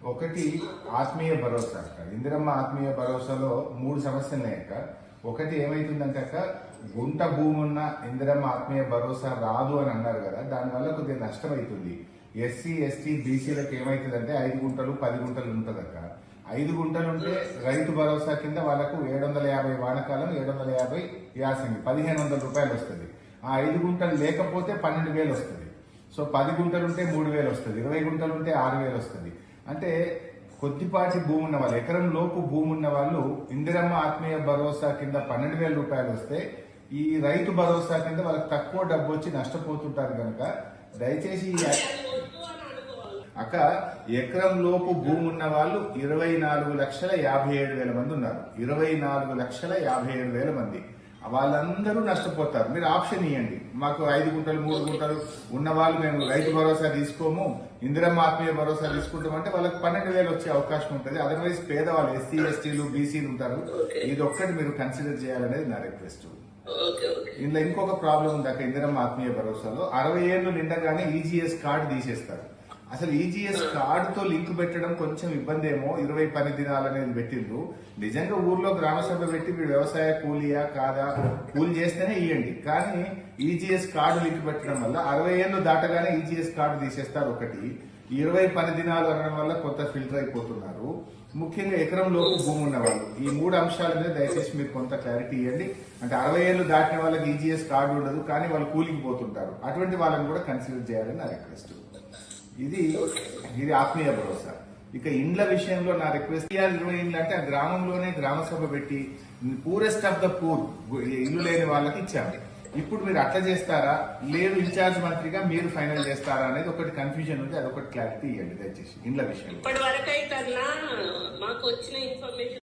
ఒకటి ఆత్మీయ భరోసా అక్క. ఇందిరమ్మ ఆత్మీయ భరోసాలో 3 సమస్యలు ఉన్నాయి అక్క. ఒకటి ఏమైతుందంటే అక్క, గుంట భూమి ఉన్న ఇందిరమ్మ ఆత్మీయ భరోసా రాదు అని అన్నారు కదా, దానివల్ల కొద్దిగా నష్టం అవుతుంది. ఎస్సీ ఎస్టీ బీసీలకు ఏమైతుందంటే 5 గుంటలు 10 గుంటలు ఉంటుంది అక్క. 5 గుంటలు ఉంటే రైతు భరోసా కింద వాళ్ళకు 750 వానకాలం, 750 యాసంగి 1500 రూపాయలు వస్తుంది. ఆ 5 గుంటలు లేకపోతే 12,000 వస్తుంది. సో 10 గుంటలు ఉంటే 3,000 వస్తుంది, 20 గుంటలు ఉంటే 6,000 వస్తుంది. అంటే కొద్దిపాటి భూమి ఉన్న వాళ్ళు, ఎకరం లోపు భూమి ఉన్న వాళ్ళు ఇందిరమ్మ ఆత్మీయ భరోసా కింద 12,000 రూపాయలు వస్తే ఈ రైతు భరోసా కింద వాళ్ళకి తక్కువ డబ్బు వచ్చి నష్టపోతుంటారు కనుక దయచేసి అక్క, ఎకరం లోపు భూమి ఉన్న వాళ్ళు 24,57,000 మంది ఉన్నారు. 24,57,000 మంది వాళ్ళందరూ నష్టపోతారు. మీరు ఆప్షన్ ఇవ్వండి, మాకు 5 గుంటలు 3 గుంటలు ఉన్న వాళ్ళు మేము రైతు భరోసా తీసుకోము, ఇందిరమ్మ ఆత్మీయ భరోసా తీసుకుంటామంటే వాళ్ళకి 12,000 వచ్చే అవకాశం ఉంటుంది. అదర్వైజ్ పేదవాళ్ళు ఎస్సీ ఎస్టీలు బీసీలు ఉంటారు. ఇది ఒక్కటి మీరు కన్సిడర్ చేయాలనేది నా రిక్వెస్ట్. ఇందులో ఇంకొక ప్రాబ్లం ఉంది అక్క, ఇందిరమ్మ ఆత్మీయ భరోసాలో 60 ఏళ్ళు నిండగానే ఈజీఎస్ కార్డు తీసేస్తారు. అసలు ఈజీఎస్ కార్డుతో లింక్ పెట్టడం కొంచెం ఇబ్బంది ఏమో. 20 పని దినాలు అనేది పెట్టిండ్రు. నిజంగా ఊర్లో గ్రామసభ పెట్టి మీరు వ్యవసాయ కూలియా కాదా, కూలి చేస్తేనే ఇవ్వండి. కానీ ఈజీఎస్ కార్డు లింక్ పెట్టడం వల్ల 60 ఏళ్ళు దాటగానే ఈజీఎస్ కార్డు తీసేస్తారు. ఒకటి 20 పని దినాలు అనడం వల్ల కొంత ఫిల్టర్ అయిపోతున్నారు. ముఖ్యంగా ఎకరం లోపు భూమి ఉన్న వాళ్ళు, ఈ 3 అంశాల మీద దయచేసి మీరు కొంత క్లారిటీ ఇవ్వండి. అంటే 60 ఏళ్ళు దాటిన వాళ్ళకి ఈజీఎస్ కార్డు ఉండదు, కానీ వాళ్ళు కూలికి పోతుంటారు. అటువంటి వాళ్ళని కూడా కన్సిడర్ చేయాలని నా రిక్వెస్ట్. ఇది ఆత్మీయ భరోసా. ఇక ఇండ్ల విషయంలో నా రిక్వెస్ట్, 20 ఇండ్లు అంటే ఆ గ్రామంలోనే గ్రామ సభ పెట్టి పూరెస్ట్ ఆఫ్ ద పూర్ ఇల్లు లేని వాళ్ళకి ఇచ్చాము. ఇప్పుడు మీరు అట్లా చేస్తారా, లేదు ఇన్ఛార్జ్ మంత్రిగా మీరు ఫైనల్ చేస్తారా అనేది ఒకటి కన్ఫ్యూజన్ ఉంది. అదొకటి క్లారిటీ ఇవ్వండి దయచేసి ఇండ్ల విషయంలో. ఇప్పటి వరకు అయితే మాకు వచ్చిన ఇన్ఫర్మేషన్